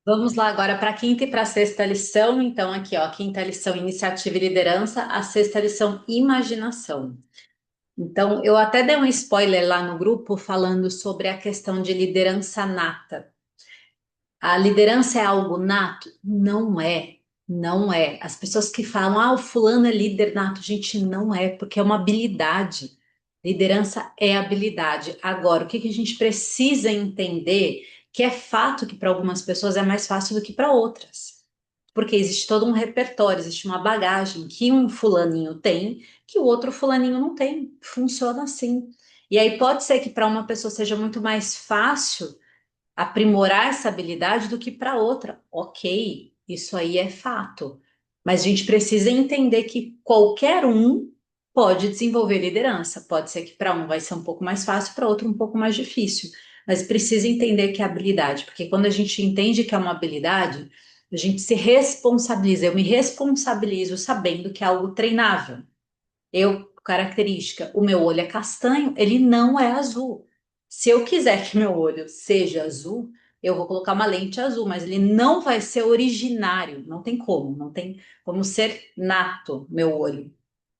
Vamos lá agora para a quinta e para a sexta lição. Então, aqui, ó, a quinta lição, iniciativa e liderança, a sexta lição, imaginação. Então, eu até dei um spoiler lá no grupo falando sobre a questão de liderança nata. A liderança é algo nato? Não é, não é. As pessoas que falam, o fulano é líder nato, gente, não é, porque é uma habilidade. Liderança é habilidade. Agora, o que que a gente precisa entender que é fato que para algumas pessoas é mais fácil do que para outras. Porque existe todo um repertório, existe uma bagagem que um fulaninho tem, que o outro fulaninho não tem. Funciona assim. E aí pode ser que para uma pessoa seja muito mais fácil aprimorar essa habilidade do que para outra. Ok, isso aí é fato. Mas a gente precisa entender que qualquer um pode desenvolver liderança. Pode ser que para um vai ser um pouco mais fácil, para outro um pouco mais difícil. Mas precisa entender que é habilidade, porque quando a gente entende que é uma habilidade, a gente se responsabiliza. Eu me responsabilizo sabendo que é algo treinável. Característica, o meu olho é castanho, ele não é azul. Se eu quiser que meu olho seja azul, eu vou colocar uma lente azul, mas ele não vai ser originário, não tem como, não tem como ser nato meu olho.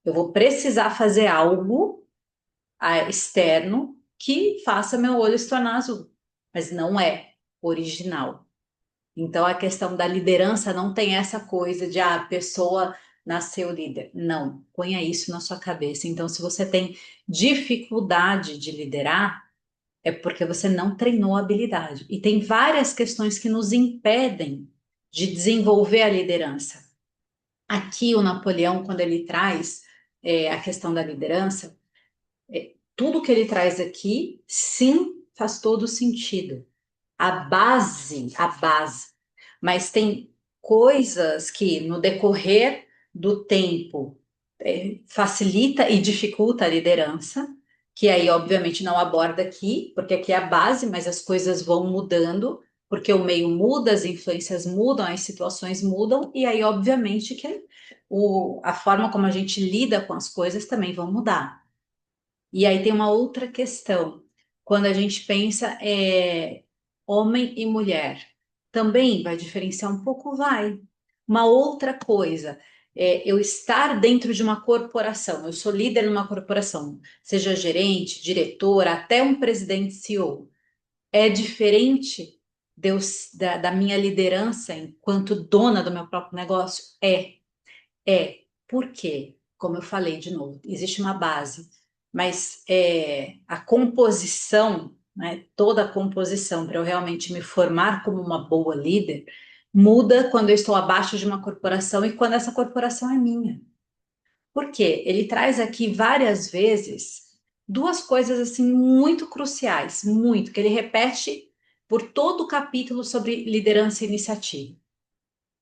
Eu vou precisar fazer algo externo que faça meu olho se tornar azul, mas não é original. Então, a questão da liderança não tem essa coisa de a pessoa nasceu líder. Não, ponha isso na sua cabeça. Então, se você tem dificuldade de liderar, é porque você não treinou a habilidade. E tem várias questões que nos impedem de desenvolver a liderança. Aqui, o Napoleão, quando ele traz a questão da liderança, tudo que ele traz aqui, sim, faz todo sentido. A base, mas tem coisas que no decorrer do tempo facilita e dificulta a liderança, que aí obviamente não aborda aqui, porque aqui é a base, mas as coisas vão mudando, porque o meio muda, as influências mudam, as situações mudam, e aí obviamente que a forma como a gente lida com as coisas também vão mudar. E aí tem uma outra questão. Quando a gente pensa homem e mulher, também vai diferenciar um pouco? Vai. Uma outra coisa, eu estar dentro de uma corporação, eu sou líder numa corporação, seja gerente, diretor, até um presidente CEO. É diferente da minha liderança enquanto dona do meu próprio negócio? É. Por quê? Como eu falei de novo, existe uma base, mas a composição, né, toda a composição para eu realmente me formar como uma boa líder, muda quando eu estou abaixo de uma corporação e quando essa corporação é minha. Por quê? Ele traz aqui várias vezes duas coisas assim muito cruciais, muito, que ele repete por todo o capítulo sobre liderança e iniciativa.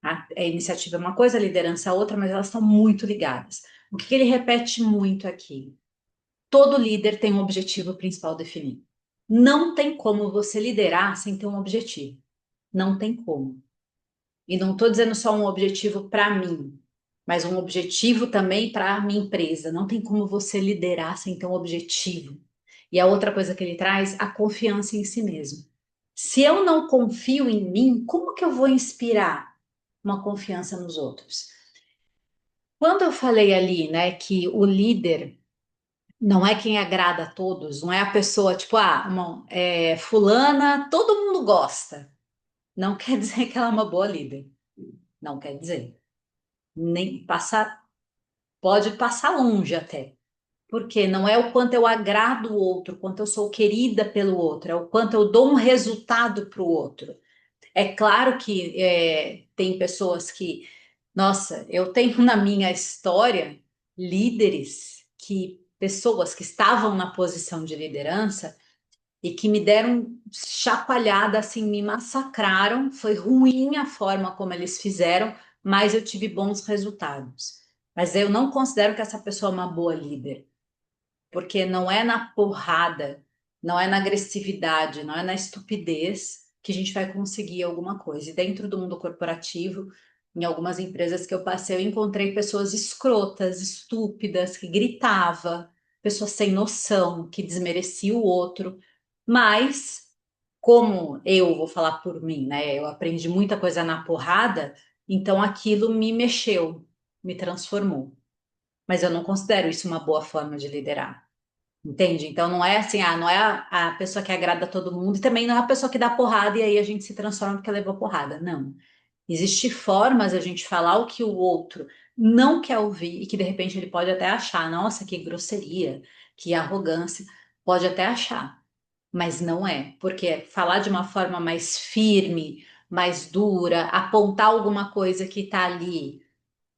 A iniciativa é uma coisa, a liderança é outra, mas elas estão muito ligadas. O que ele repete muito aqui? Todo líder tem um objetivo principal definido. Não tem como você liderar sem ter um objetivo. Não tem como. E não estou dizendo só um objetivo para mim, mas um objetivo também para a minha empresa. Não tem como você liderar sem ter um objetivo. E a outra coisa que ele traz, a confiança em si mesmo. Se eu não confio em mim, como que eu vou inspirar uma confiança nos outros? Quando eu falei ali, né, que o líder não é quem agrada a todos, não é a pessoa tipo, fulana, todo mundo gosta. Não quer dizer que ela é uma boa líder. Não quer dizer. Nem passar, pode passar longe até. Porque não é o quanto eu agrado o outro, o quanto eu sou querida pelo outro, é o quanto eu dou um resultado para o outro. É claro que tem pessoas que, nossa, eu tenho na minha história líderes pessoas que estavam na posição de liderança e que me deram chacoalhada, assim, me massacraram. Foi ruim a forma como eles fizeram, mas eu tive bons resultados. Mas eu não considero que essa pessoa é uma boa líder, porque não é na porrada, não é na agressividade, não é na estupidez que a gente vai conseguir alguma coisa. E dentro do mundo corporativo, em algumas empresas que eu passei, eu encontrei pessoas escrotas, estúpidas, que gritava, pessoas sem noção, que desmerecia o outro, mas como eu vou falar por mim, né? Eu aprendi muita coisa na porrada, então aquilo me mexeu, me transformou. Mas eu não considero isso uma boa forma de liderar. Entende? Então não é assim, não é a pessoa que agrada todo mundo e também não é a pessoa que dá porrada e aí a gente se transforma porque levou porrada. Não. Existem formas a gente falar o que o outro não quer ouvir e que de repente ele pode até achar, nossa, que grosseria, que arrogância, pode até achar, mas não é, porque falar de uma forma mais firme, mais dura, apontar alguma coisa que está ali,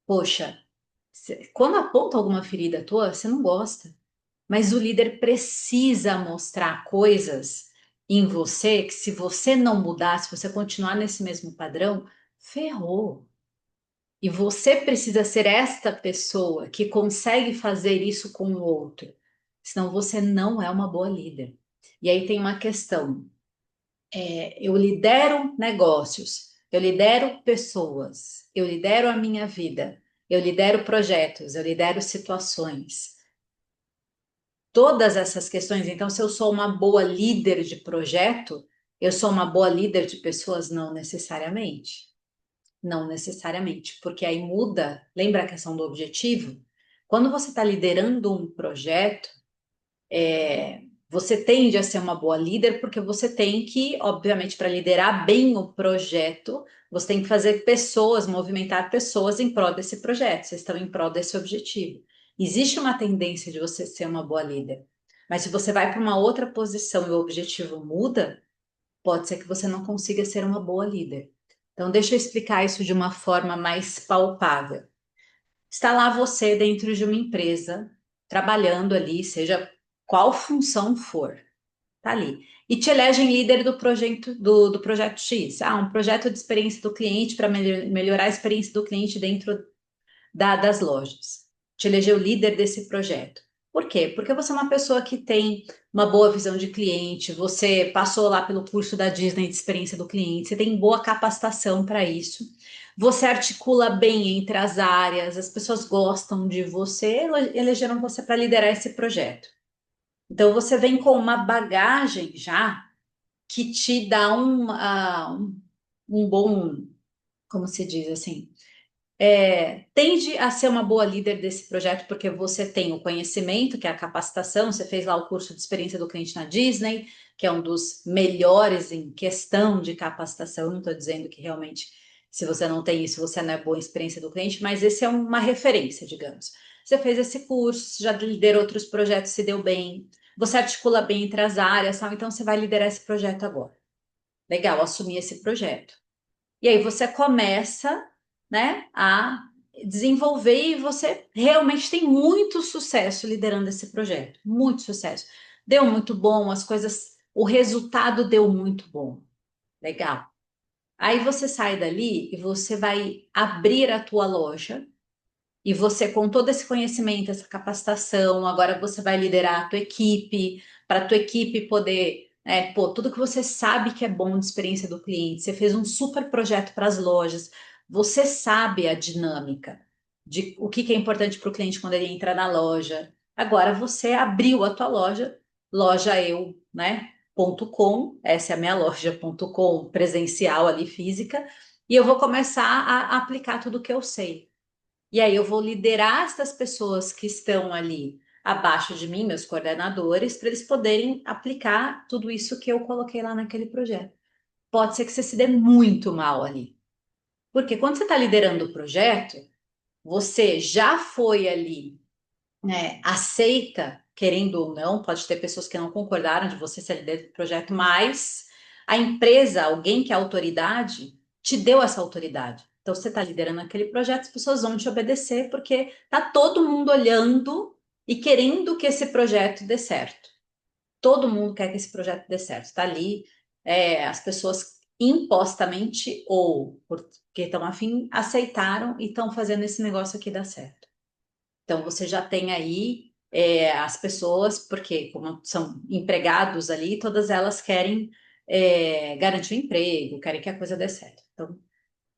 poxa, quando aponta alguma ferida tua, você não gosta. Mas o líder precisa mostrar coisas em você que, se você não mudar, se você continuar nesse mesmo padrão, ferrou. E você precisa ser esta pessoa que consegue fazer isso com o outro. Senão você não é uma boa líder. E aí tem uma questão. Eu lidero negócios, eu lidero pessoas, eu lidero a minha vida, eu lidero projetos, eu lidero situações. Todas essas questões. Então, se eu sou uma boa líder de projeto, eu sou uma boa líder de pessoas? Não necessariamente. Não necessariamente, porque aí muda. Lembra a questão do objetivo? Quando você está liderando um projeto, você tende a ser uma boa líder, porque você tem que, obviamente, para liderar bem o projeto, você tem que fazer pessoas, movimentar pessoas em prol desse projeto, vocês estão em prol desse objetivo. Existe uma tendência de você ser uma boa líder, mas se você vai para uma outra posição e o objetivo muda, pode ser que você não consiga ser uma boa líder. Então, deixa eu explicar isso de uma forma mais palpável. Está lá você dentro de uma empresa, trabalhando ali, seja qual função for, tá ali. E te elegem líder do projeto X. Um projeto de experiência do cliente para melhorar a experiência do cliente dentro das lojas. Te elegeu líder desse projeto. Por quê? Porque você é uma pessoa que tem uma boa visão de cliente, você passou lá pelo curso da Disney de experiência do cliente, você tem boa capacitação para isso, você articula bem entre as áreas, as pessoas gostam de você, elegeram você para liderar esse projeto. Então você vem com uma bagagem já que te dá um bom, como se diz assim, tende a ser uma boa líder desse projeto porque você tem o conhecimento, que é a capacitação, você fez lá o curso de experiência do cliente na Disney, que é um dos melhores em questão de capacitação. Não estou dizendo que realmente, se você não tem isso, você não é boa em experiência do cliente, mas esse é uma referência, digamos. Você fez esse curso, já liderou outros projetos, se deu bem, você articula bem entre as áreas, sabe? Então você vai liderar esse projeto agora. Legal, assumir esse projeto. E aí você começa, né, a desenvolver e você realmente tem muito sucesso liderando esse projeto, muito sucesso. Deu muito bom, as coisas, o resultado deu muito bom. Legal. Aí você sai dali e você vai abrir a tua loja e você, com todo esse conhecimento, essa capacitação, agora você vai liderar a tua equipe, para a tua equipe poder, tudo que você sabe que é bom de experiência do cliente, você fez um super projeto para as lojas, você sabe a dinâmica de o que é importante para o cliente quando ele entra na loja. Agora você abriu a tua loja, loja eu, né? .com, essa é a minha loja.com presencial ali física, e eu vou começar a aplicar tudo que eu sei. E aí eu vou liderar essas pessoas que estão ali abaixo de mim, meus coordenadores, para eles poderem aplicar tudo isso que eu coloquei lá naquele projeto. Pode ser que você se dê muito mal ali. Porque quando você está liderando o projeto, você já foi ali, né, aceita, querendo ou não, pode ter pessoas que não concordaram de você ser líder do projeto, mas a empresa, alguém que é autoridade, te deu essa autoridade. Então, você está liderando aquele projeto, as pessoas vão te obedecer, porque está todo mundo olhando e querendo que esse projeto dê certo. Todo mundo quer que esse projeto dê certo. Está ali, as pessoas impostamente ou porque estão afim, aceitaram e estão fazendo esse negócio aqui dar certo. Então, você já tem aí as pessoas, porque como são empregados ali, todas elas querem garantir o emprego, querem que a coisa dê certo. Então,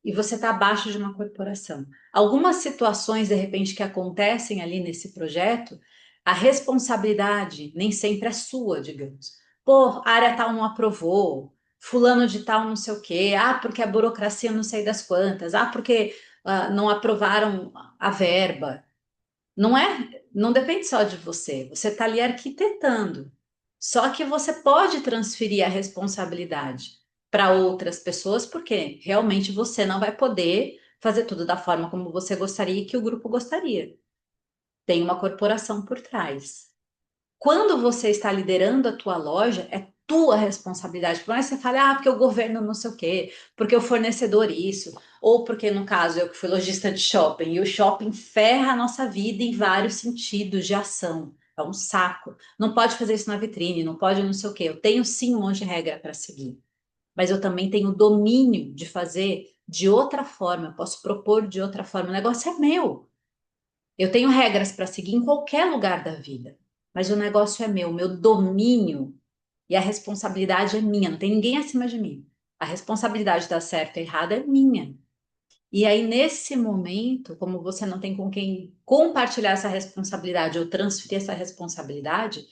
e você está abaixo de uma corporação. Algumas situações, de repente, que acontecem ali nesse projeto, a responsabilidade nem sempre é sua, digamos. Pô, a área tal não aprovou, fulano de tal não sei o quê, ah, porque a burocracia não sei das quantas, ah, porque não aprovaram a verba. Não é, não depende só de você. Você está ali arquitetando. Só que você pode transferir a responsabilidade para outras pessoas, porque realmente você não vai poder fazer tudo da forma como você gostaria e que o grupo gostaria. Tem uma corporação por trás. Quando você está liderando a tua loja, é tua responsabilidade. Por mais que você fale, ah, porque o governo não sei o quê, porque o fornecedor isso, ou porque, no caso, eu que fui lojista de shopping, e o shopping ferra a nossa vida em vários sentidos de ação. É um saco. Não pode fazer isso na vitrine, não pode não sei o quê. Eu tenho sim um monte de regra para seguir, mas eu também tenho domínio de fazer de outra forma, eu posso propor de outra forma. O negócio é meu. Eu tenho regras para seguir em qualquer lugar da vida, mas o negócio é meu domínio e a responsabilidade é minha, não tem ninguém acima de mim. A responsabilidade da certo e errado é minha. E aí, nesse momento, como você não tem com quem compartilhar essa responsabilidade ou transferir essa responsabilidade,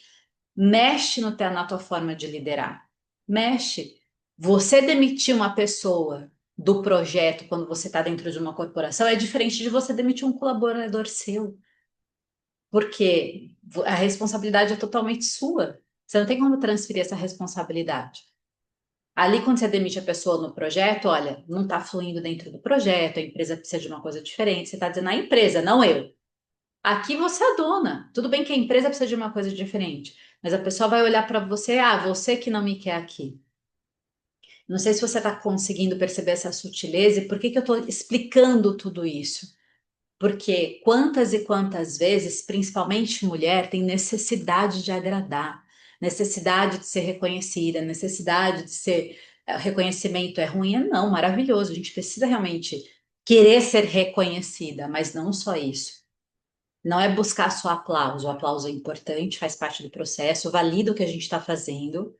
mexe no na tua forma de liderar. Mexe. Você demitir uma pessoa do projeto quando você está dentro de uma corporação é diferente de você demitir um colaborador seu, porque a responsabilidade é totalmente sua. Você não tem como transferir essa responsabilidade. Ali, quando você demite a pessoa no projeto, olha, não está fluindo dentro do projeto, a empresa precisa de uma coisa diferente. Você está dizendo a empresa, não eu. Aqui você é a dona. Tudo bem que a empresa precisa de uma coisa diferente, mas a pessoa vai olhar para você, ah, você que não me quer aqui. Não sei se você está conseguindo perceber essa sutileza e por que que eu estou explicando tudo isso. Porque quantas e quantas vezes, principalmente mulher, tem necessidade de agradar, necessidade de ser reconhecida, necessidade de ser. Reconhecimento é ruim? É não, maravilhoso. A gente precisa realmente querer ser reconhecida, mas não só isso. Não é buscar só aplauso. O aplauso é importante, faz parte do processo, valida o que a gente está fazendo,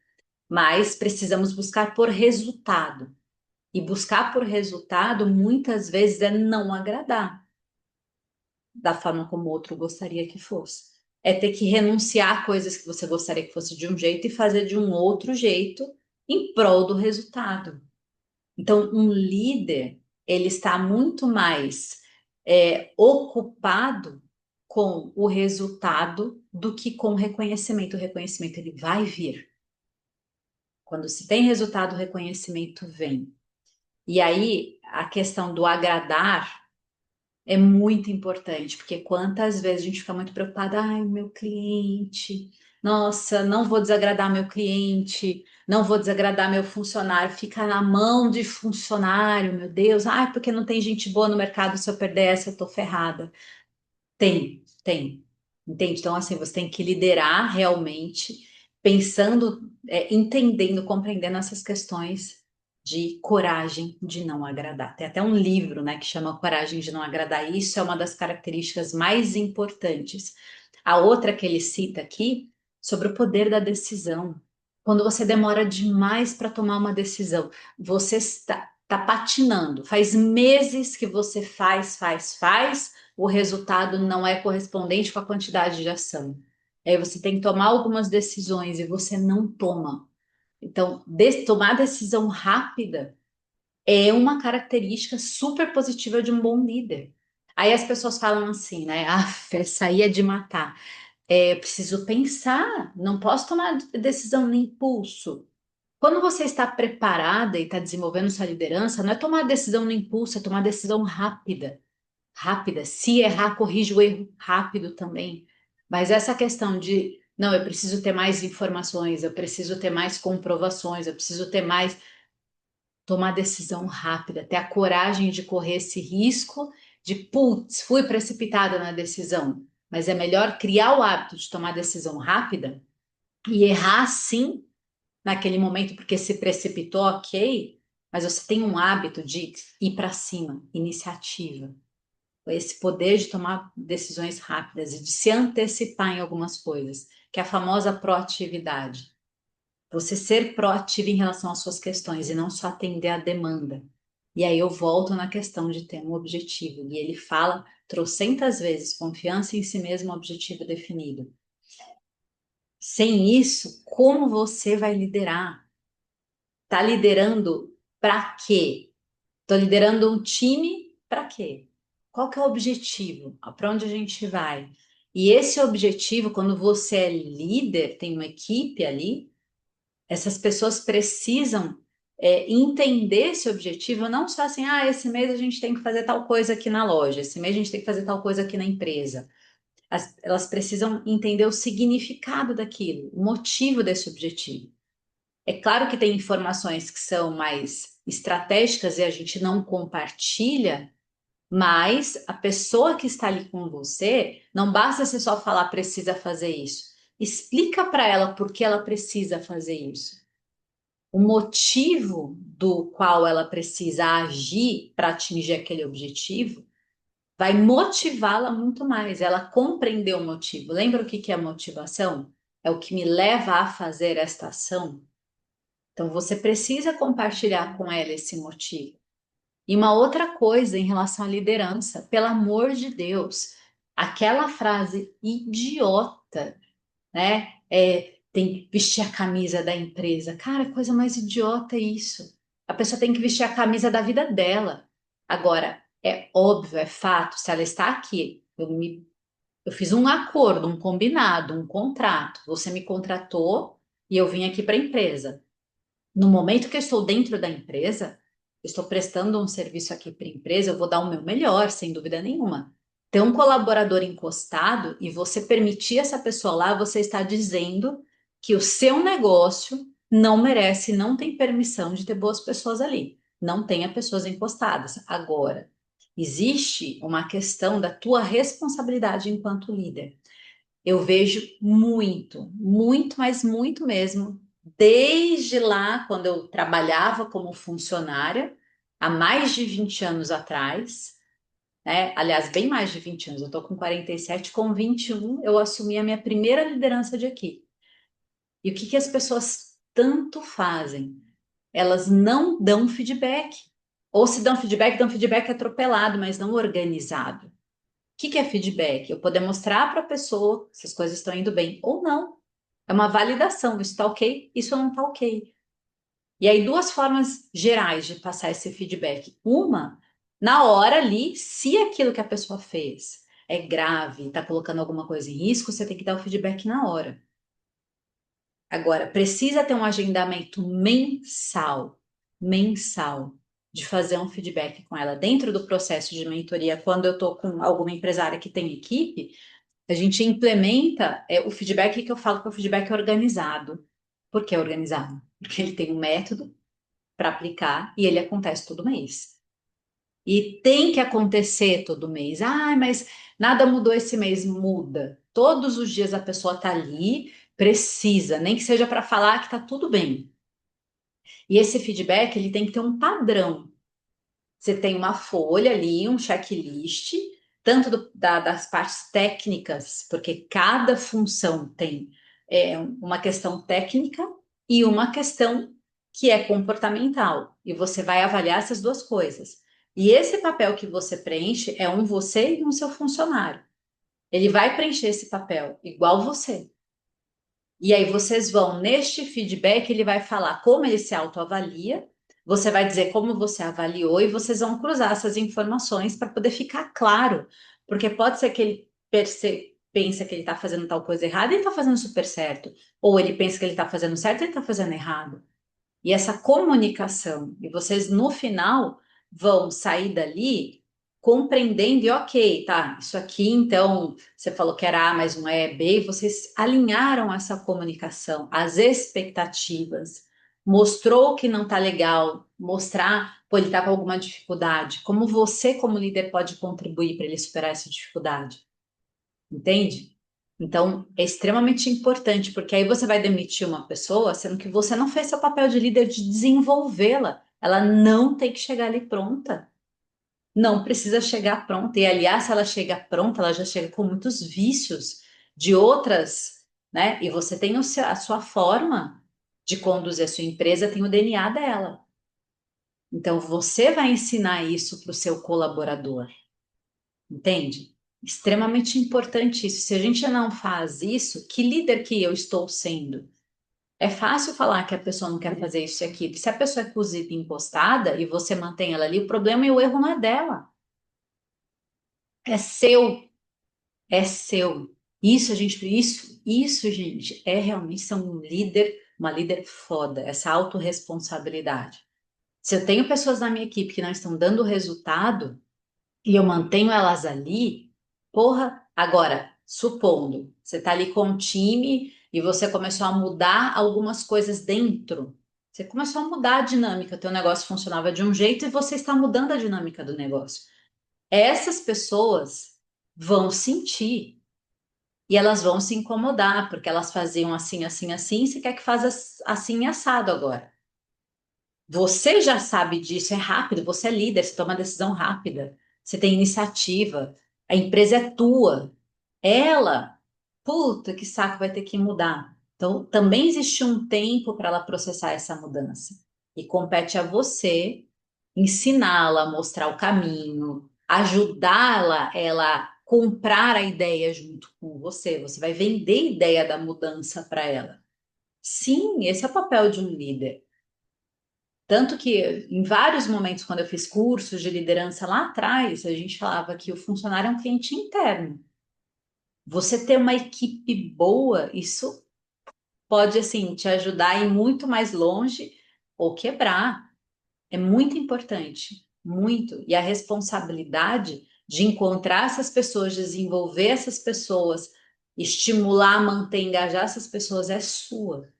mas precisamos buscar por resultado. E buscar por resultado, muitas vezes, é não agradar da forma como o outro gostaria que fosse. É ter que renunciar a coisas que você gostaria que fosse de um jeito e fazer de um outro jeito em prol do resultado. Então, um líder, ele está muito mais ocupado com o resultado do que com o reconhecimento. O reconhecimento, ele vai vir. Quando se tem resultado, o reconhecimento vem. E aí, a questão do agradar é muito importante, porque quantas vezes a gente fica muito preocupada, ai, meu cliente, nossa, não vou desagradar meu cliente, não vou desagradar meu funcionário, fica na mão de funcionário, meu Deus, ai, porque não tem gente boa no mercado, se eu perder essa, eu tô ferrada. Tem, entende? Então, assim, você tem que liderar realmente, pensando, entendendo, compreendendo essas questões de coragem de não agradar. Tem até um livro, né, que chama Coragem de Não Agradar. E isso é uma das características mais importantes. A outra que ele cita aqui, sobre o poder da decisão. Quando você demora demais para tomar uma decisão, você está patinando. Faz meses que você faz, o resultado não é correspondente com a quantidade de ação. Aí você tem que tomar algumas decisões e você não toma. Então, tomar decisão rápida é uma característica super positiva de um bom líder. Aí as pessoas falam assim, né? Ah, essa aí é de matar. Eu preciso pensar, não posso tomar decisão no impulso. Quando você está preparada e está desenvolvendo sua liderança, não é tomar decisão no impulso, é tomar decisão rápida. Rápida. Se errar, corrige o erro rápido também. Mas essa questão de, não, eu preciso ter mais informações, eu preciso ter mais comprovações, eu preciso ter mais. Tomar decisão rápida, ter a coragem de correr esse risco de, putz, fui precipitada na decisão. Mas é melhor criar o hábito de tomar decisão rápida e errar sim naquele momento, porque se precipitou, ok, mas você tem um hábito de ir para cima, iniciativa, esse poder de tomar decisões rápidas e de se antecipar em algumas coisas, que é a famosa proatividade. Você ser proativo em relação às suas questões e não só atender à demanda. E aí eu volto na questão de ter um objetivo. E ele fala trocentas vezes, confiança em si mesmo, objetivo definido. Sem isso, como você vai liderar? Tá liderando para quê? Estou liderando um time para quê? Qual que é o objetivo? Para onde a gente vai? E esse objetivo, quando você é líder, tem uma equipe ali, essas pessoas precisam entender esse objetivo, não só assim, esse mês a gente tem que fazer tal coisa aqui na loja, esse mês a gente tem que fazer tal coisa aqui na empresa. Elas precisam entender o significado daquilo, o motivo desse objetivo. É claro que tem informações que são mais estratégicas e a gente não compartilha, mas a pessoa que está ali com você, não basta você só falar precisa fazer isso. Explica para ela por que ela precisa fazer isso. O motivo do qual ela precisa agir para atingir aquele objetivo vai motivá-la muito mais. Ela compreendeu o motivo. Lembra o que é motivação? É o que me leva a fazer esta ação. Então você precisa compartilhar com ela esse motivo. E uma outra coisa em relação à liderança, pelo amor de Deus, aquela frase idiota, né? Tem que vestir a camisa da empresa. Cara, coisa mais idiota é isso. A pessoa tem que vestir a camisa da vida dela. Agora, é óbvio, é fato, se ela está aqui, eu fiz um acordo, um combinado, um contrato. Você me contratou e eu vim aqui para a empresa. No momento que eu estou dentro da empresa, eu estou prestando um serviço aqui para a empresa, eu vou dar o meu melhor, sem dúvida nenhuma. Ter um colaborador encostado e você permitir essa pessoa lá, você está dizendo que o seu negócio não merece, não tem permissão de ter boas pessoas ali. Não tenha pessoas encostadas. Agora, existe uma questão da tua responsabilidade enquanto líder. Eu vejo muito, muito, mas muito mesmo, desde lá, quando eu trabalhava como funcionária, há mais de 20 anos atrás, né? Aliás, bem mais de 20 anos, eu estou com 47, com 21 eu assumi a minha primeira liderança de equipe. E o que que as pessoas tanto fazem? Elas não dão feedback. Ou se dão feedback atropelado, mas não organizado. O que é feedback? Eu poder mostrar para a pessoa se as coisas estão indo bem ou não. É uma validação. Isso está ok, isso não está ok. E aí, duas formas gerais de passar esse feedback. Uma, na hora ali, se aquilo que a pessoa fez é grave, está colocando alguma coisa em risco, você tem que dar o feedback na hora. Agora, precisa ter um agendamento mensal, de fazer um feedback com ela dentro do processo de mentoria. Quando eu estou com alguma empresária que tem equipe, a gente implementa o feedback que eu falo que é o feedback organizado. Por que organizado? Porque ele tem um método para aplicar e ele acontece todo mês. E tem que acontecer todo mês. Mas nada mudou esse mês. Muda. Todos os dias a pessoa está ali, precisa, nem que seja para falar que está tudo bem. E esse feedback ele tem que ter um padrão. Você tem uma folha ali, um checklist, tanto das partes técnicas, porque cada função tem uma questão técnica e uma questão que é comportamental. E você vai avaliar essas duas coisas. E esse papel que você preenche é um você e um seu funcionário. Ele vai preencher esse papel igual você. E aí vocês vão, neste feedback, ele vai falar como ele se autoavalia, você vai dizer como você avaliou e vocês vão cruzar essas informações para poder ficar claro. Porque pode ser que ele pensa que ele está fazendo tal coisa errada e ele está fazendo super certo. Ou ele pensa que ele está fazendo certo e ele está fazendo errado. E essa comunicação, e vocês no final vão sair dali compreendendo e ok, tá, isso aqui então, você falou que era A, mas não é B, e vocês alinharam essa comunicação, as expectativas, mostrou que não tá legal, mostrar, pô, ele tá com alguma dificuldade, como você como líder pode contribuir para ele superar essa dificuldade, entende? Então, é extremamente importante, porque aí você vai demitir uma pessoa, sendo que você não fez seu papel de líder de desenvolvê-la. Ela não tem que chegar ali pronta. Não precisa chegar pronta. E, aliás, se ela chega pronta, ela já chega com muitos vícios de outras, né? E você tem a sua forma de conduzir a sua empresa, tem o DNA dela. Então, você vai ensinar isso para o seu colaborador. Entende? Extremamente importante isso. Se a gente não faz isso, que líder que eu estou sendo? É fácil falar que a pessoa não quer fazer isso e aquilo. Se a pessoa é cozida e encostada e você mantém ela ali, o problema e o erro não é dela. É seu, é seu. Isso, gente, é realmente ser um líder, uma líder foda, essa autorresponsabilidade. Se eu tenho pessoas na minha equipe que não estão dando resultado e eu mantenho elas ali, porra, agora, supondo, você está ali com um time e você começou a mudar algumas coisas dentro. Você começou a mudar a dinâmica, teu negócio funcionava de um jeito e você está mudando a dinâmica do negócio. Essas pessoas vão sentir e elas vão se incomodar, porque elas faziam assim, assim, assim, e você quer que faça assim assado agora. Você já sabe disso, é rápido, você é líder, você toma decisão rápida, você tem iniciativa, a empresa é tua. Ela, puta, que saco, vai ter que mudar. Então, também existe um tempo para ela processar essa mudança. E compete a você ensiná-la, mostrar o caminho, ajudá-la, ela comprar a ideia junto com você. Você vai vender a ideia da mudança para ela. Sim, esse é o papel de um líder. Tanto que em vários momentos, quando eu fiz cursos de liderança lá atrás, a gente falava que o funcionário é um cliente interno. Você ter uma equipe boa, isso pode assim te ajudar a ir muito mais longe ou quebrar. É muito importante, muito. E a responsabilidade de encontrar essas pessoas, desenvolver essas pessoas, estimular, manter, engajar essas pessoas é sua,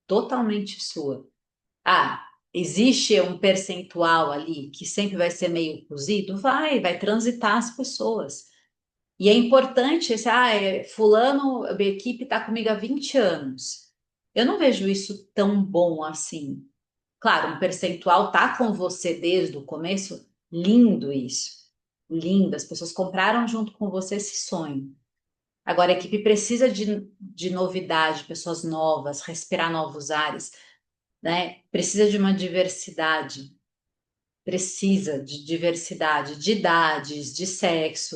totalmente sua. Ah, existe um percentual ali que sempre vai ser meio cozido? Vai transitar as pessoas. E é importante esse, fulano, a minha equipe está comigo há 20 anos. Eu não vejo isso tão bom assim. Claro, um percentual tá com você desde o começo, lindo isso. Lindo, as pessoas compraram junto com você esse sonho. Agora, a equipe precisa de novidade, pessoas novas, respirar novos ares, né? Precisa de uma diversidade, precisa de diversidade de idades, de sexo,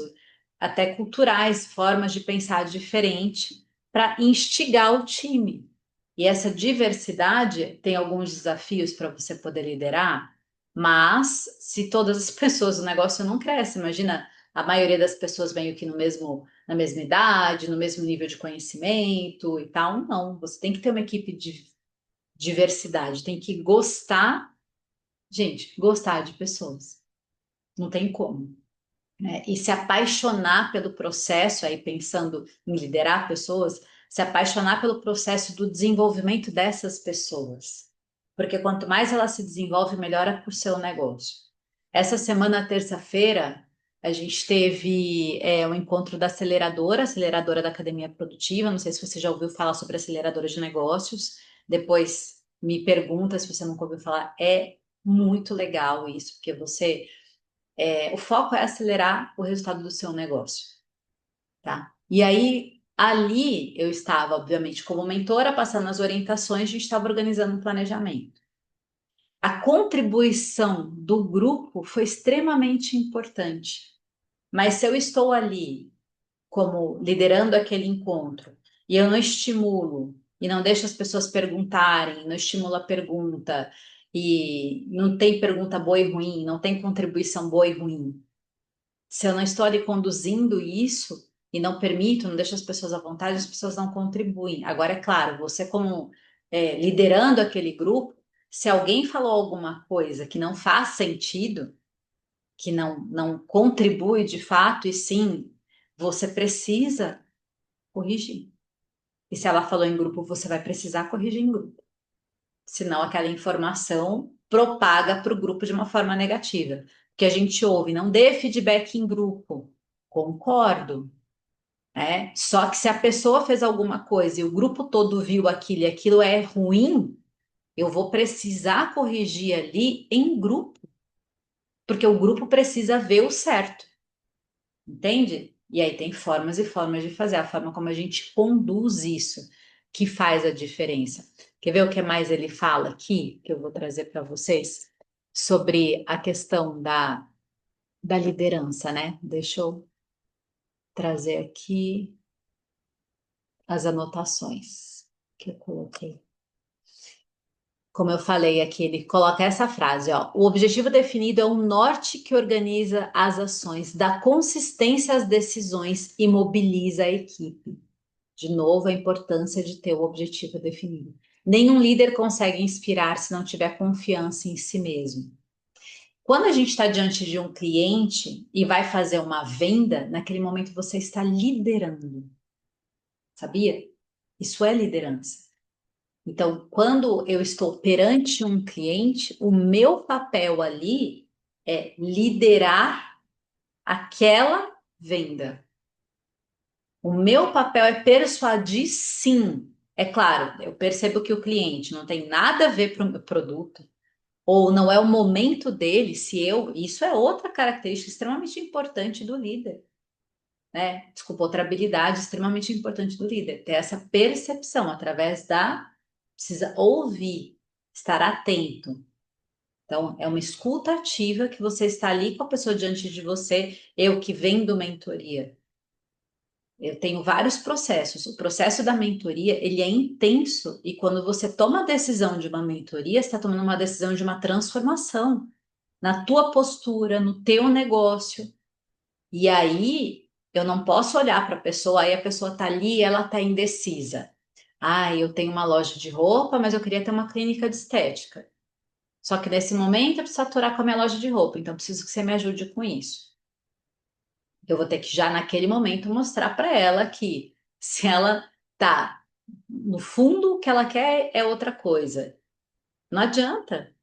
até culturais, formas de pensar diferente para instigar o time. E essa diversidade tem alguns desafios para você poder liderar, mas se todas as pessoas, o negócio não cresce, imagina a maioria das pessoas meio que no mesmo, na mesma idade, no mesmo nível de conhecimento e tal, não. Você tem que ter uma equipe de diversidade, tem que gostar, gente, gostar de pessoas. Não tem como, né? E se apaixonar pelo processo, aí pensando em liderar pessoas, se apaixonar pelo processo do desenvolvimento dessas pessoas. Porque quanto mais ela se desenvolve, melhor é para o seu negócio. Essa semana, terça-feira, a gente teve um encontro da aceleradora da Academia Produtiva. Não sei se você já ouviu falar sobre aceleradora de negócios. Depois me pergunta se você nunca ouviu falar. É muito legal isso, porque o foco é acelerar o resultado do seu negócio, tá? E aí, ali eu estava, obviamente, como mentora, passando as orientações, a gente estava organizando um planejamento. A contribuição do grupo foi extremamente importante, mas se eu estou ali como liderando aquele encontro e eu não estimulo e não deixo as pessoas perguntarem, não estimulo a pergunta e não tem pergunta boa e ruim, não tem contribuição boa e ruim, se eu não estou ali conduzindo isso e não permito, não deixo as pessoas à vontade, as pessoas não contribuem. Agora, é claro, você como liderando aquele grupo, se alguém falou alguma coisa que não faz sentido, que não contribui de fato, e sim, você precisa corrigir. E se ela falou em grupo, você vai precisar corrigir em grupo. Senão aquela informação propaga para o grupo de uma forma negativa. Que a gente ouve, não dê feedback em grupo. Concordo, né? Só que se a pessoa fez alguma coisa e o grupo todo viu aquilo e aquilo é ruim, eu vou precisar corrigir ali em grupo, porque o grupo precisa ver o certo, entende? E aí tem formas e formas de fazer, a forma como a gente conduz isso que faz a diferença. Quer ver o que mais ele fala aqui, que eu vou trazer para vocês, sobre a questão da liderança, né? Deixa eu trazer aqui as anotações que eu coloquei. Como eu falei aqui, ele coloca essa frase, ó, o objetivo definido é um norte que organiza as ações, dá consistência às decisões e mobiliza a equipe. De novo, a importância de ter o objetivo definido. Nenhum líder consegue inspirar se não tiver confiança em si mesmo. Quando a gente está diante de um cliente e vai fazer uma venda, naquele momento você está liderando, sabia? Isso é liderança. Então, quando eu estou perante um cliente, o meu papel ali é liderar aquela venda. O meu papel é persuadir, sim. É claro, eu percebo que o cliente não tem nada a ver com o meu produto, ou não é o momento dele, se eu. Isso é outra característica extremamente importante do líder, né? Desculpa, outra habilidade extremamente importante do líder, ter essa percepção através da. Precisa ouvir, estar atento. Então, é uma escuta ativa que você está ali com a pessoa diante de você, eu que vendo mentoria. Eu tenho vários processos. O processo da mentoria, ele é intenso e quando você toma a decisão de uma mentoria, você está tomando uma decisão de uma transformação na tua postura, no teu negócio. E aí, eu não posso olhar para a pessoa, aí a pessoa está ali e ela está indecisa. Ah, eu tenho uma loja de roupa, mas eu queria ter uma clínica de estética. Só que nesse momento eu preciso aturar com a minha loja de roupa, então eu preciso que você me ajude com isso. Eu vou ter que já naquele momento mostrar para ela que se ela tá no fundo, o que ela quer é outra coisa. Não adianta.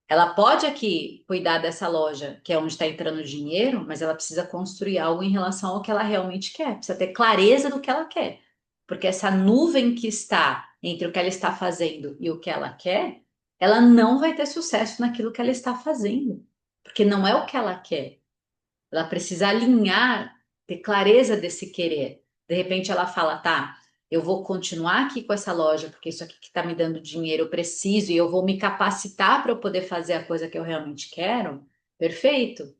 Ela pode aqui cuidar dessa loja, que é onde está entrando dinheiro, mas ela precisa construir algo em relação ao que ela realmente quer. Precisa ter clareza do que ela quer. Porque essa nuvem que está entre o que ela está fazendo e o que ela quer, ela não vai ter sucesso naquilo que ela está fazendo. Porque não é o que ela quer. Ela precisa alinhar, ter clareza desse querer. De repente ela fala, tá, eu vou continuar aqui com essa loja, porque isso aqui que está me dando dinheiro, eu preciso, e eu vou me capacitar para eu poder fazer a coisa que eu realmente quero. Perfeito.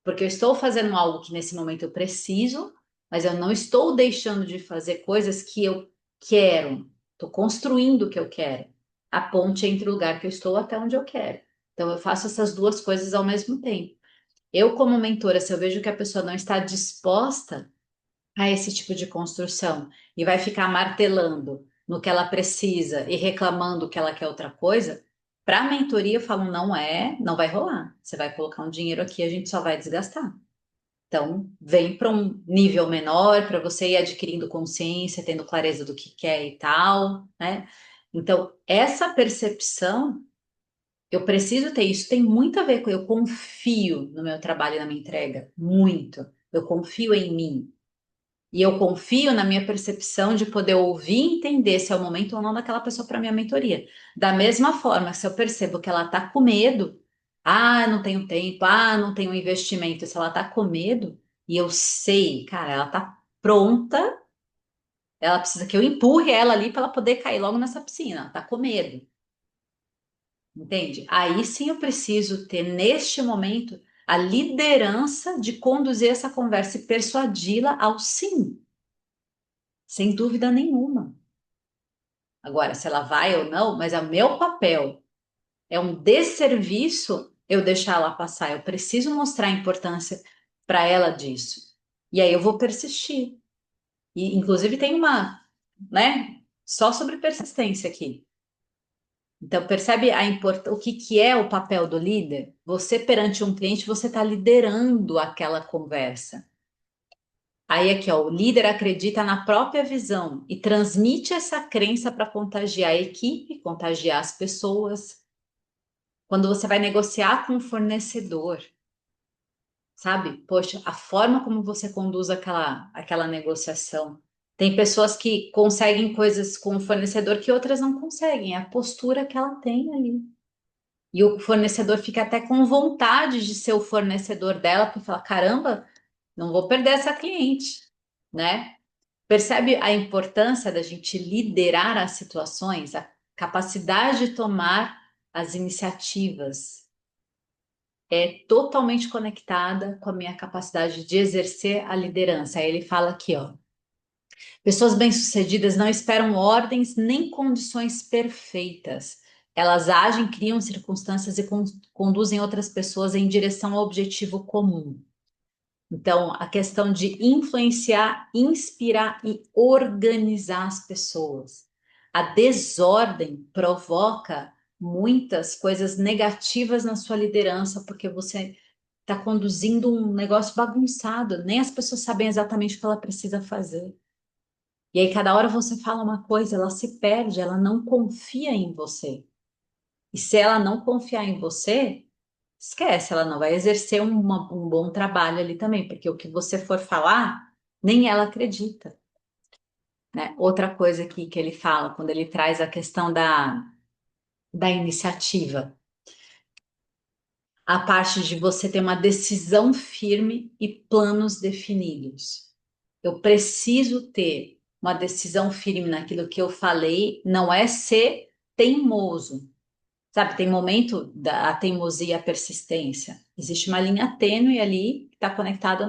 Porque eu estou fazendo algo que nesse momento eu preciso, mas eu não estou deixando de fazer coisas que eu quero. Estou construindo o que eu quero. A ponte entre o lugar que eu estou até onde eu quero. Então eu faço essas duas coisas ao mesmo tempo. Eu, como mentora, se eu vejo que a pessoa não está disposta a esse tipo de construção e vai ficar martelando no que ela precisa e reclamando que ela quer outra coisa, para a mentoria eu falo, não é, não vai rolar. Você vai colocar um dinheiro aqui, a gente só vai desgastar. Então, vem para um nível menor, para você ir adquirindo consciência, tendo clareza do que quer e tal, né? Então, essa percepção eu preciso ter isso, tem muito a ver com eu confio no meu trabalho e na minha entrega, muito. Eu confio em mim. E eu confio na minha percepção de poder ouvir e entender se é o momento ou não daquela pessoa para minha mentoria. Da mesma forma, se eu percebo que ela está com medo, ah, não tenho tempo, ah, não tenho investimento, se ela está com medo, e eu sei, cara, ela está pronta, ela precisa que eu empurre ela ali para ela poder cair logo nessa piscina, ela está com medo. Entende? Aí sim eu preciso ter, neste momento, a liderança de conduzir essa conversa e persuadi-la ao sim, sem dúvida nenhuma. Agora, se ela vai ou não, mas é o meu papel. É um desserviço eu deixar ela passar. Eu preciso mostrar a importância para ela disso. E aí eu vou persistir. E, inclusive, tem uma, né? Só sobre persistência aqui. Então, percebe o que, que é o papel do líder? Você, perante um cliente, você está liderando aquela conversa. Aí, aqui, ó, o líder acredita na própria visão e transmite essa crença para contagiar a equipe, contagiar as pessoas. Quando você vai negociar com o fornecedor, sabe? Poxa, a forma como você conduz aquela negociação. Tem pessoas que conseguem coisas com o fornecedor que outras não conseguem, é a postura que ela tem ali. E o fornecedor fica até com vontade de ser o fornecedor dela, porque fala: caramba, não vou perder essa cliente, né? Percebe a importância da gente liderar as situações, a capacidade de tomar as iniciativas é totalmente conectada com a minha capacidade de exercer a liderança. Aí ele fala aqui, ó. Pessoas bem-sucedidas não esperam ordens nem condições perfeitas. Elas agem, criam circunstâncias e conduzem outras pessoas em direção ao objetivo comum. Então, a questão de influenciar, inspirar e organizar as pessoas. A desordem provoca muitas coisas negativas na sua liderança, porque você está conduzindo um negócio bagunçado, nem as pessoas sabem exatamente o que ela precisa fazer. E aí, cada hora você fala uma coisa, ela se perde, ela não confia em você. E se ela não confiar em você, esquece, ela não vai exercer um bom trabalho ali também, porque o que você for falar, nem ela acredita, né? Outra coisa aqui que ele fala, quando ele traz a questão da iniciativa, a parte de você ter uma decisão firme e planos definidos. Eu preciso ter uma decisão firme naquilo que eu falei, não é ser teimoso. Sabe, tem momento da teimosia e a persistência. Existe uma linha tênue ali que está conectada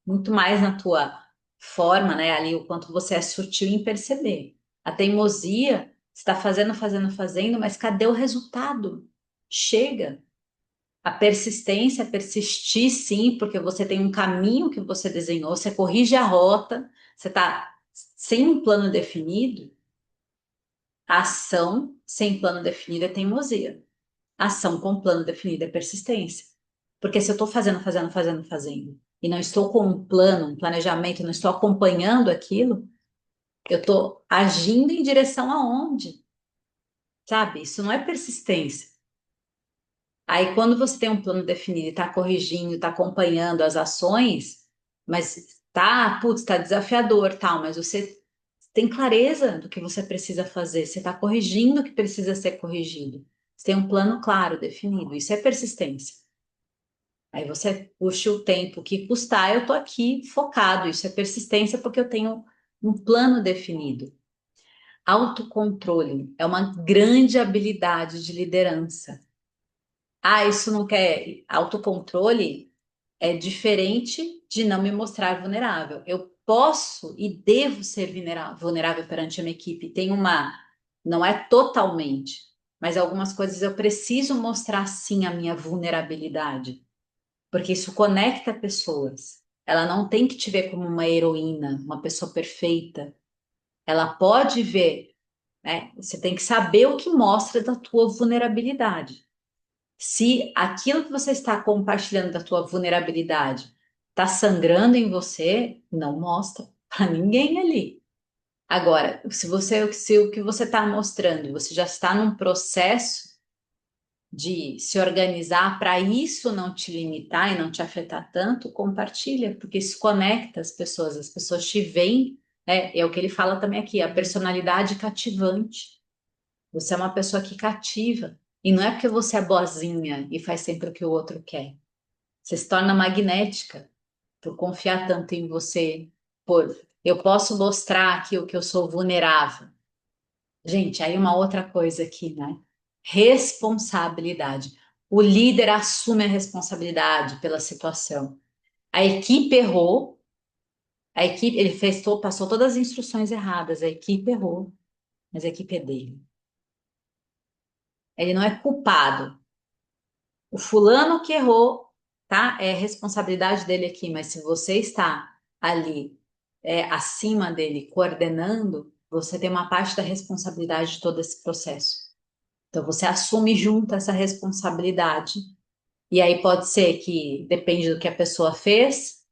muito mais na tua forma, né? Ali o quanto você é sutil em perceber. A teimosia está fazendo, fazendo, fazendo, mas cadê o resultado? Chega. A persistência, persistir sim, porque você tem um caminho que você desenhou, você corrige a rota, você está sem um plano definido. A ação sem plano definido é teimosia. Ação com plano definido é persistência. Porque se eu estou fazendo, fazendo, fazendo, fazendo, e não estou com um plano, um planejamento, não estou acompanhando aquilo, eu estou agindo em direção aonde? Sabe? Isso não é persistência. Aí, quando você tem um plano definido e está corrigindo, está acompanhando as ações, mas tá, putz, tá desafiador, tal, mas você tem clareza do que você precisa fazer, você está corrigindo o que precisa ser corrigido. Você tem um plano claro, definido. Isso é persistência. Aí você puxa o tempo que custar, eu tô aqui focado. Isso é persistência porque eu tenho um plano definido. Autocontrole é uma grande habilidade de liderança. Ah, isso não quer. Autocontrole é diferente de não me mostrar vulnerável. Eu posso e devo ser vulnerável perante a minha equipe. Tem uma. Não é totalmente, mas algumas coisas eu preciso mostrar sim a minha vulnerabilidade porque isso conecta pessoas. Ela não tem que te ver como uma heroína, uma pessoa perfeita. Ela pode ver, né? Você tem que saber o que mostra da tua vulnerabilidade. Se aquilo que você está compartilhando da tua vulnerabilidade está sangrando em você, não mostra para ninguém ali. Agora, se o que você está mostrando, você já está num processo de se organizar para isso não te limitar e não te afetar tanto, compartilha, porque isso conecta as pessoas te veem, né? É o que ele fala também aqui, a personalidade cativante. Você é uma pessoa que cativa, e não é porque você é boazinha e faz sempre o que o outro quer. Você se torna magnética por confiar tanto em você, por eu posso mostrar aqui o que eu sou vulnerável. Gente, aí uma outra coisa aqui, né? Responsabilidade. O líder assume a responsabilidade pela situação. A equipe errou, a equipe, ele passou todas as instruções erradas, a equipe errou, mas a equipe é dele. Ele não é culpado. O fulano que errou, tá? É responsabilidade dele aqui, mas se você está ali acima dele, coordenando, você tem uma parte da responsabilidade de todo esse processo. Então, você assume junto essa responsabilidade. E aí pode ser que, depende do que a pessoa fez,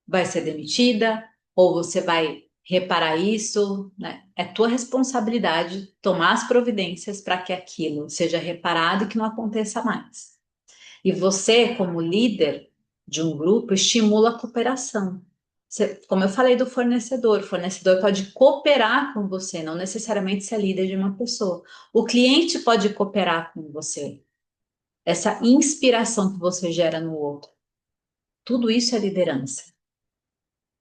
vai ser demitida, ou você vai reparar isso, né? É tua responsabilidade tomar as providências para que aquilo seja reparado e que não aconteça mais. E você, como líder de um grupo, estimula a cooperação. Como eu falei do fornecedor, o fornecedor pode cooperar com você, não necessariamente ser líder de uma pessoa. O cliente pode cooperar com você. Essa inspiração que você gera no outro. Tudo isso é liderança.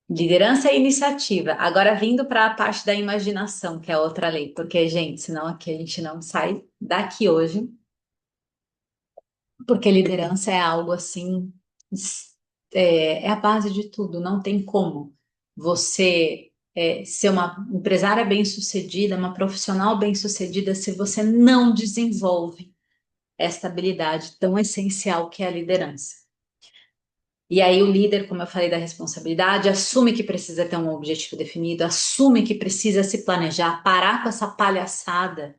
Liderança é iniciativa. Agora, vindo para a parte da imaginação, que é outra lei, porque, gente, senão aqui a gente não sai daqui hoje, porque liderança é algo assim, é a base de tudo, não tem como você. ser uma empresária bem-sucedida, uma profissional bem-sucedida, se você não desenvolve esta habilidade tão essencial que é a liderança. E aí o líder, como eu falei da responsabilidade, assume que precisa ter um objetivo definido, assume que precisa se planejar, parar com essa palhaçada.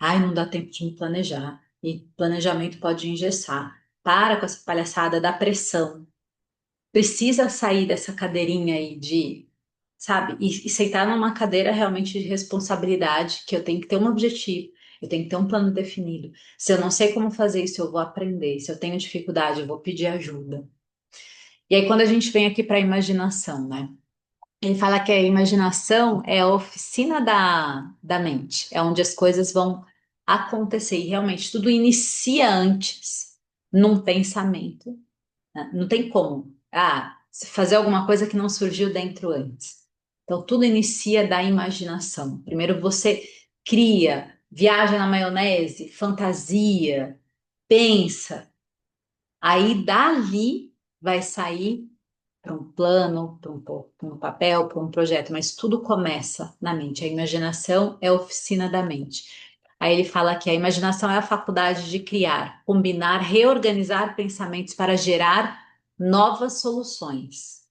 Ai, não dá tempo de me planejar. E planejamento pode engessar. Para com essa palhaçada da pressão. Precisa sair dessa cadeirinha aí de, sabe, e sentar numa cadeira realmente de responsabilidade, que eu tenho que ter um objetivo, eu tenho que ter um plano definido. Se eu não sei como fazer isso, eu vou aprender. Se eu tenho dificuldade, eu vou pedir ajuda. E aí, quando a gente vem aqui para a imaginação, né? Ele fala que a imaginação é a oficina da mente, é onde as coisas vão acontecer. E realmente tudo inicia antes, num pensamento, né? Não tem como fazer alguma coisa que não surgiu dentro antes. Então, tudo inicia da imaginação. Primeiro você cria, viaja na maionese, fantasia, pensa. Aí dali vai sair para um plano, para um papel, para um projeto, mas tudo começa na mente. A imaginação é a oficina da mente. Aí ele fala que a imaginação é a faculdade de criar, combinar, reorganizar pensamentos para gerar novas soluções.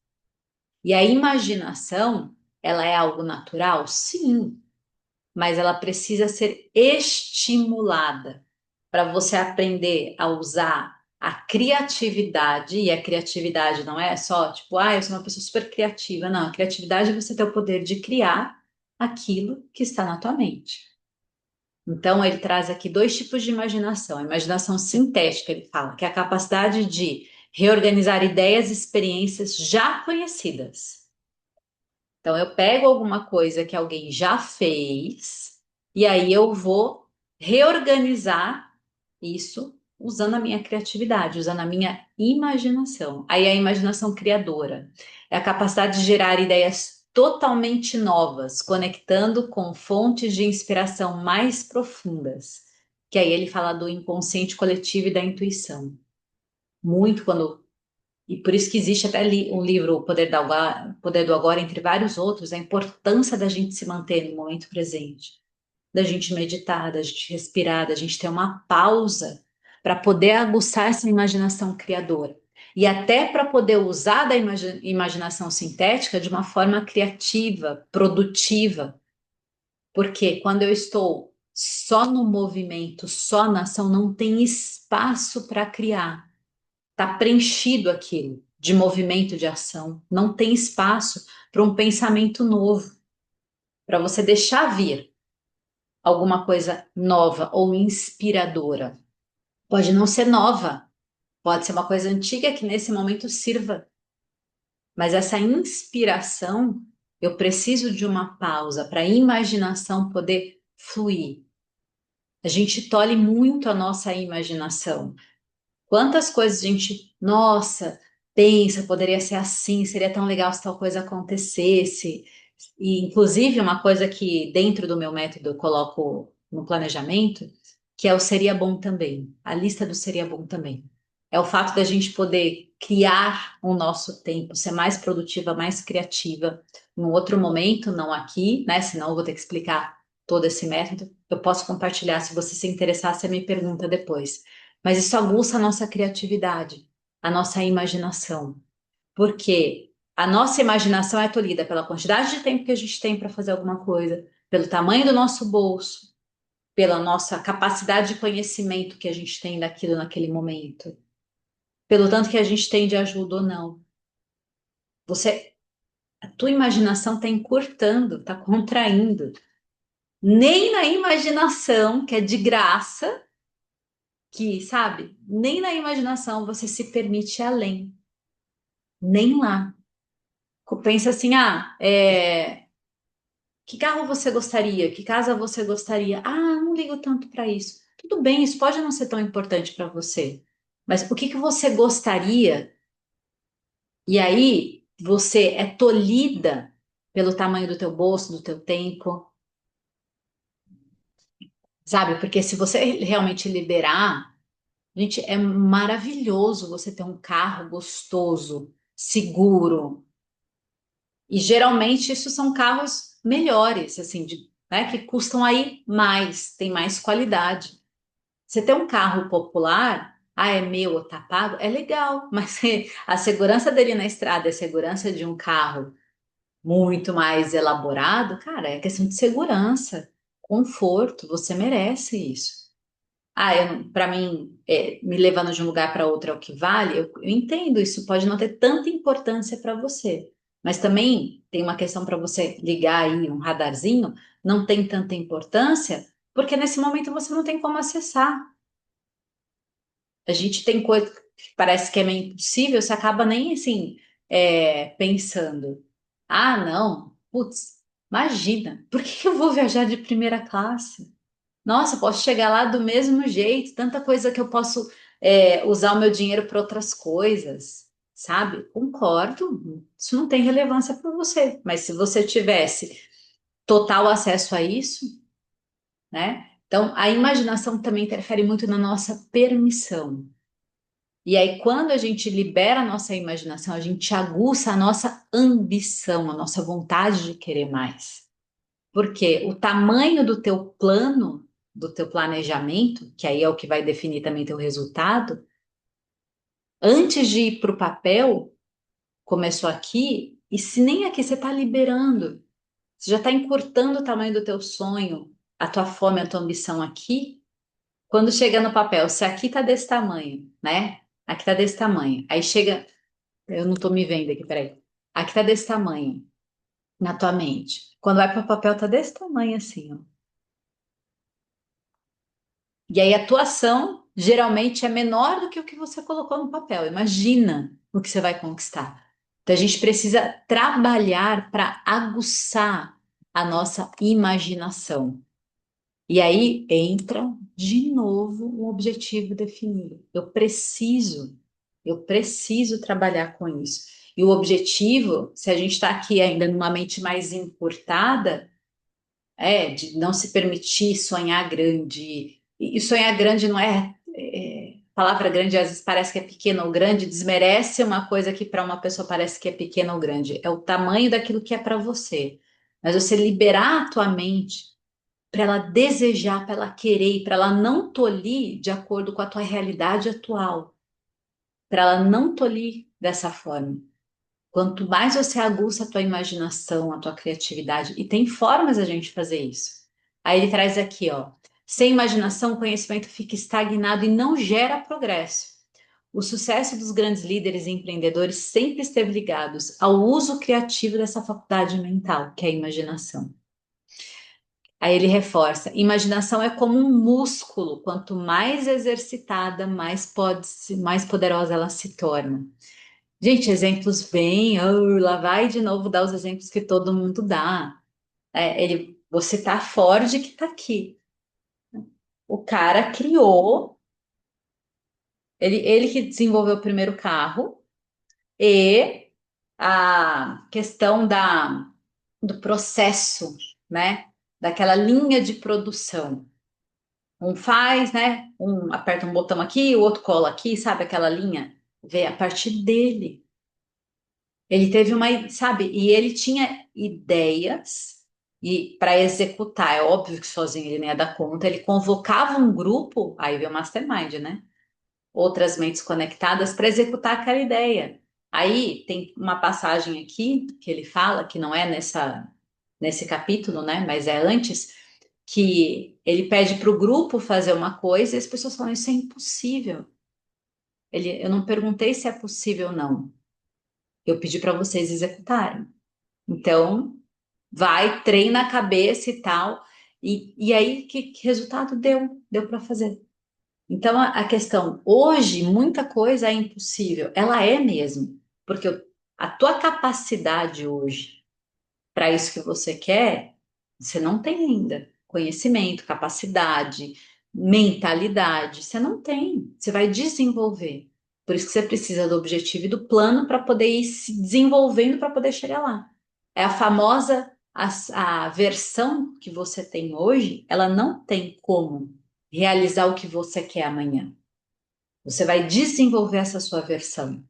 E a imaginação, ela é algo natural? Sim, mas ela precisa ser estimulada para você aprender a usar a criatividade, e a criatividade não é só tipo, eu sou uma pessoa super criativa. Não, a criatividade é você ter o poder de criar aquilo que está na tua mente. Então, ele traz aqui dois tipos de imaginação. A imaginação sintética, ele fala, que é a capacidade de reorganizar ideias e experiências já conhecidas. Então, eu pego alguma coisa que alguém já fez e aí eu vou reorganizar isso usando a minha criatividade, usando a minha imaginação. Aí a imaginação criadora é a capacidade de gerar ideias totalmente novas, conectando com fontes de inspiração mais profundas. Que aí ele fala do inconsciente coletivo e da intuição. Muito quando e por isso que existe até ali um livro, O Poder do Agora, entre vários outros, a importância da gente se manter no momento presente, da gente meditar, da gente respirar, da gente ter uma pausa para poder aguçar essa imaginação criadora. E até para poder usar da imaginação sintética de uma forma criativa, produtiva. Porque quando eu estou só no movimento, só na ação, não tem espaço para criar. Está preenchido aquilo de movimento, de ação. Não tem espaço para um pensamento novo, para você deixar vir alguma coisa nova ou inspiradora. Pode não ser nova, pode ser uma coisa antiga que nesse momento sirva, mas essa inspiração, eu preciso de uma pausa para a imaginação poder fluir. A gente tolhe muito a nossa imaginação. Quantas coisas a gente, nossa, pensa, poderia ser assim, seria tão legal se tal coisa acontecesse. E, inclusive, uma coisa que dentro do meu método eu coloco no planejamento, que é o seria bom também, a lista do seria bom também. É o fato da gente poder criar o nosso tempo, ser mais produtiva, mais criativa, num outro momento, não aqui, né? Senão eu vou ter que explicar todo esse método. Eu posso compartilhar, se você se interessar, você me pergunta depois. Mas isso aguça a nossa criatividade, a nossa imaginação. Porque a nossa imaginação é tolhida pela quantidade de tempo que a gente tem para fazer alguma coisa, pelo tamanho do nosso bolso, pela nossa capacidade de conhecimento que a gente tem daquilo naquele momento, pelo tanto que a gente tem de ajuda ou não. A tua imaginação está encurtando, está contraindo. Nem na imaginação, que é de graça, que, sabe, nem na imaginação você se permite ir além. Nem lá. Pensa assim, que carro você gostaria? Que casa você gostaria? Não ligo tanto para isso. Tudo bem, isso pode não ser tão importante para você. Mas o que você gostaria? E aí você é tolhida pelo tamanho do teu bolso, do teu tempo, sabe? Porque se você realmente liberar, gente, é maravilhoso você ter um carro gostoso, seguro, E geralmente isso são carros melhores, assim, né, que custam aí mais, tem mais qualidade. Você tem um carro popular, é meu ou tá pago, é legal, mas a segurança dele na estrada e a segurança de um carro muito mais elaborado, cara, é questão de segurança, conforto, você merece isso. Para mim, me levando de um lugar para outro é o que vale, eu entendo, isso pode não ter tanta importância para você. Mas também tem uma questão para você ligar aí um radarzinho, não tem tanta importância, porque nesse momento você não tem como acessar. A gente tem coisa que parece que é meio impossível, você acaba nem assim pensando. Não, putz, imagina, por que eu vou viajar de primeira classe? Nossa, posso chegar lá do mesmo jeito, tanta coisa que eu posso usar o meu dinheiro para outras coisas, sabe? Concordo, isso não tem relevância para você, mas se você tivesse total acesso a isso, né? Então, a imaginação também interfere muito na nossa permissão. E aí, quando a gente libera a nossa imaginação, a gente aguça a nossa ambição, a nossa vontade de querer mais. Porque o tamanho do teu plano, do teu planejamento, que aí é o que vai definir também teu resultado, antes de ir para o papel, começou aqui, e se nem aqui você está liberando, você já está encurtando o tamanho do teu sonho, a tua fome, a tua ambição aqui, quando chega no papel, se aqui está desse tamanho, né? Aqui está desse tamanho. Aí chega, eu não estou me vendo aqui, peraí. Aqui está desse tamanho, na tua mente. Quando vai para o papel, tá desse tamanho assim, ó. E aí a tua ação geralmente é menor do que o que você colocou no papel. Imagina o que você vai conquistar. Então a gente precisa trabalhar para aguçar a nossa imaginação. E aí entra de novo um objetivo definido. Eu preciso trabalhar com isso. E o objetivo, se a gente está aqui ainda numa mente mais encurtada, de não se permitir sonhar grande. E sonhar grande não palavra grande às vezes parece que é pequena ou grande, desmerece uma coisa que para uma pessoa parece que é pequena ou grande. É o tamanho daquilo que é para você. Mas você liberar a tua mente para ela desejar, para ela querer, para ela não tolir de acordo com a tua realidade atual, para ela não tolir dessa forma. Quanto mais você aguça a tua imaginação, a tua criatividade, e tem formas a gente fazer isso. Aí ele traz aqui, ó, sem imaginação, o conhecimento fica estagnado e não gera progresso. O sucesso dos grandes líderes e empreendedores sempre esteve ligados ao uso criativo dessa faculdade mental, que é a imaginação. Aí ele reforça: imaginação é como um músculo, quanto mais exercitada, mais poderosa ela se torna. Gente, exemplos bem, lá vai de novo dar os exemplos que todo mundo dá. Você tá Ford que tá aqui. O cara criou, ele que desenvolveu o primeiro carro e a questão do processo, né? Daquela linha de produção. Um faz, né? Um aperta um botão aqui, o outro cola aqui, sabe aquela linha? Vê a partir dele. Ele teve sabe? E ele tinha ideias e para executar, é óbvio que sozinho ele não ia dar conta. Ele convocava um grupo, aí veio o Mastermind, né? Outras mentes conectadas para executar aquela ideia. Aí tem uma passagem aqui que ele fala, que não é nesse capítulo, né? Mas é antes, que ele pede para o grupo fazer uma coisa e as pessoas falam, isso é impossível. Eu não perguntei se é possível ou não. Eu pedi para vocês executarem. Então, vai, treina a cabeça e tal. E aí, que resultado deu? Deu para fazer. Então, a questão, hoje, muita coisa é impossível. Ela é mesmo. Porque a tua capacidade hoje, para isso que você quer, você não tem ainda. Conhecimento, capacidade, mentalidade, você não tem. Você vai desenvolver. Por isso que você precisa do objetivo e do plano para poder ir se desenvolvendo para poder chegar lá. É a famosa, a versão que você tem hoje, ela não tem como realizar o que você quer amanhã. Você vai desenvolver essa sua versão.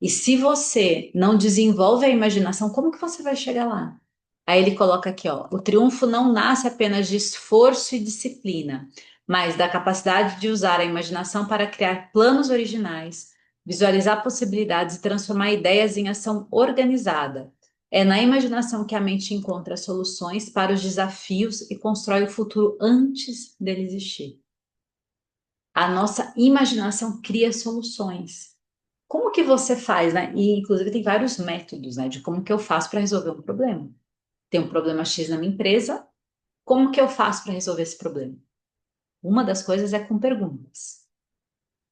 E se você não desenvolve a imaginação, como que você vai chegar lá? Aí ele coloca aqui, ó, o triunfo não nasce apenas de esforço e disciplina, mas da capacidade de usar a imaginação para criar planos originais, visualizar possibilidades e transformar ideias em ação organizada. É na imaginação que a mente encontra soluções para os desafios e constrói o futuro antes dele existir. A nossa imaginação cria soluções. Como que você faz, né? E inclusive tem vários métodos, né, de como que eu faço para resolver um problema. Tem um problema X na minha empresa, como que eu faço para resolver esse problema? Uma das coisas é com perguntas.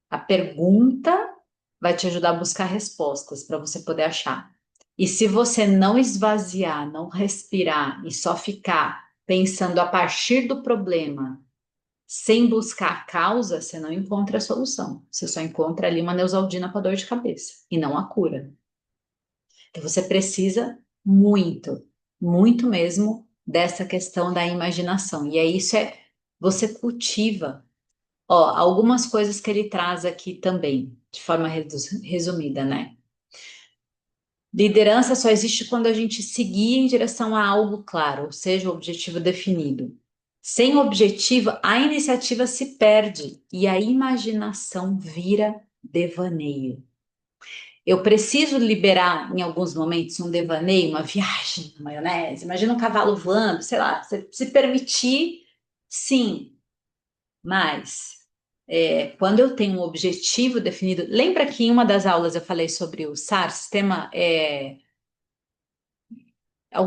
A pergunta vai te ajudar a buscar respostas para você poder achar. E se você não esvaziar, não respirar e só ficar pensando a partir do problema, sem buscar a causa, você não encontra a solução. Você só encontra ali uma Neosaldina para dor de cabeça e não a cura. Então você precisa muito, muito mesmo dessa questão da imaginação. E aí isso é você cultiva. Ó, algumas coisas que ele traz aqui também, de forma resumida, né? Liderança só existe quando a gente seguir em direção a algo claro, ou seja, o objetivo definido. Sem objetivo, a iniciativa se perde e a imaginação vira devaneio. Eu preciso liberar em alguns momentos um devaneio, uma viagem na maionese. Imagina um cavalo voando, sei lá, se permitir, sim, mas quando eu tenho um objetivo definido, lembra que em uma das aulas eu falei sobre o SAR, sistema eu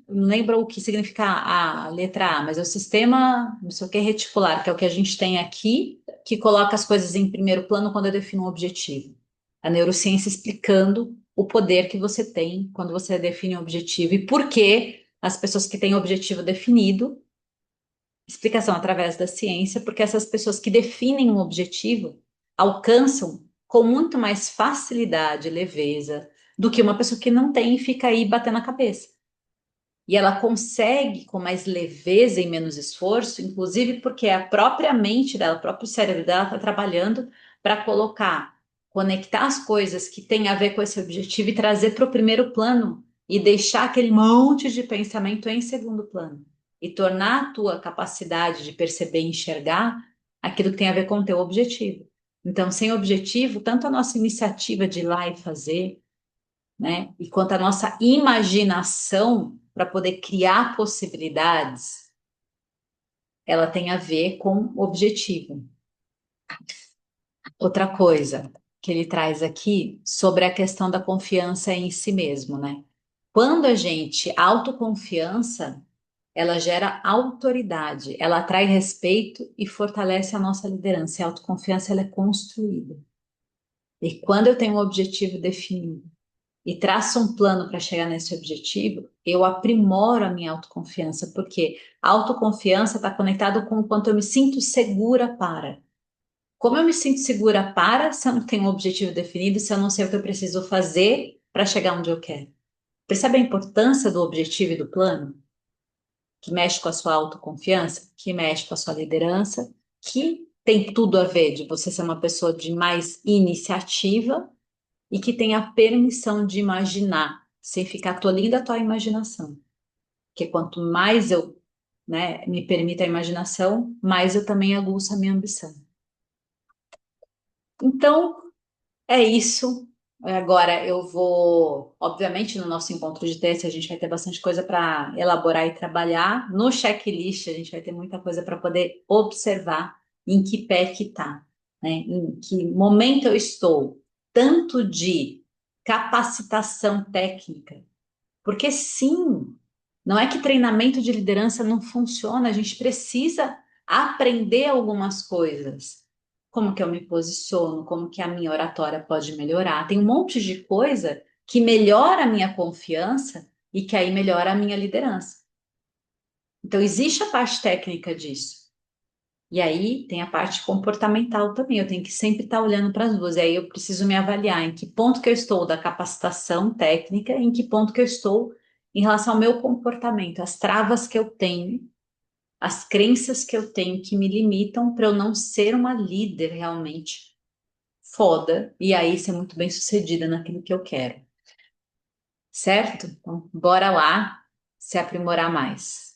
não lembro o que significa a letra A, mas é o sistema, não sei o que, reticular, que é o que a gente tem aqui, que coloca as coisas em primeiro plano quando eu defino um objetivo. A neurociência explicando o poder que você tem quando você define um objetivo e por que as pessoas que têm objetivo definido, explicação através da ciência, porque essas pessoas que definem um objetivo alcançam com muito mais facilidade e leveza do que uma pessoa que não tem e fica aí batendo a cabeça. E ela consegue com mais leveza e menos esforço, inclusive porque a própria mente dela, o próprio cérebro dela está trabalhando para colocar, conectar as coisas que têm a ver com esse objetivo e trazer para o primeiro plano e deixar aquele monte de pensamento em segundo plano e tornar a tua capacidade de perceber e enxergar aquilo que tem a ver com o teu objetivo. Então, sem objetivo, tanto a nossa iniciativa de ir lá e fazer, né? E quanto à nossa imaginação para poder criar possibilidades, ela tem a ver com objetivo. Outra coisa que ele traz aqui sobre a questão da confiança em si mesmo, né? Quando a gente autoconfiança, ela gera autoridade, ela atrai respeito e fortalece a nossa liderança. E a autoconfiança ela é construída. E quando eu tenho um objetivo definido e traço um plano para chegar nesse objetivo, eu aprimoro a minha autoconfiança, porque a autoconfiança está conectada com o quanto eu me sinto segura para. Como eu me sinto segura para, se eu não tenho um objetivo definido, se eu não sei o que eu preciso fazer para chegar onde eu quero? Percebe a importância do objetivo e do plano? Que mexe com a sua autoconfiança, que mexe com a sua liderança, que tem tudo a ver de você ser uma pessoa de mais iniciativa e que tem a permissão de imaginar, sem ficar tolindo a tua imaginação. Porque quanto mais eu, né, me permito a imaginação, mais eu também aguço a minha ambição. Então, é isso. Agora eu vou, obviamente, no nosso encontro de teste, a gente vai ter bastante coisa para elaborar e trabalhar. No checklist, a gente vai ter muita coisa para poder observar em que pé que está, né? Em que momento eu estou, tanto de capacitação técnica, porque sim, não é que treinamento de liderança não funciona, a gente precisa aprender algumas coisas. Como que eu me posiciono, como que a minha oratória pode melhorar. Tem um monte de coisa que melhora a minha confiança e que aí melhora a minha liderança. Então, existe a parte técnica disso. E aí tem a parte comportamental também. Eu tenho que sempre estar olhando para as duas. E aí eu preciso me avaliar em que ponto que eu estou da capacitação técnica, em que ponto que eu estou em relação ao meu comportamento, as travas que eu tenho, as crenças que eu tenho que me limitam para eu não ser uma líder realmente foda e aí ser muito bem sucedida naquilo que eu quero, certo? Então, bora lá se aprimorar mais.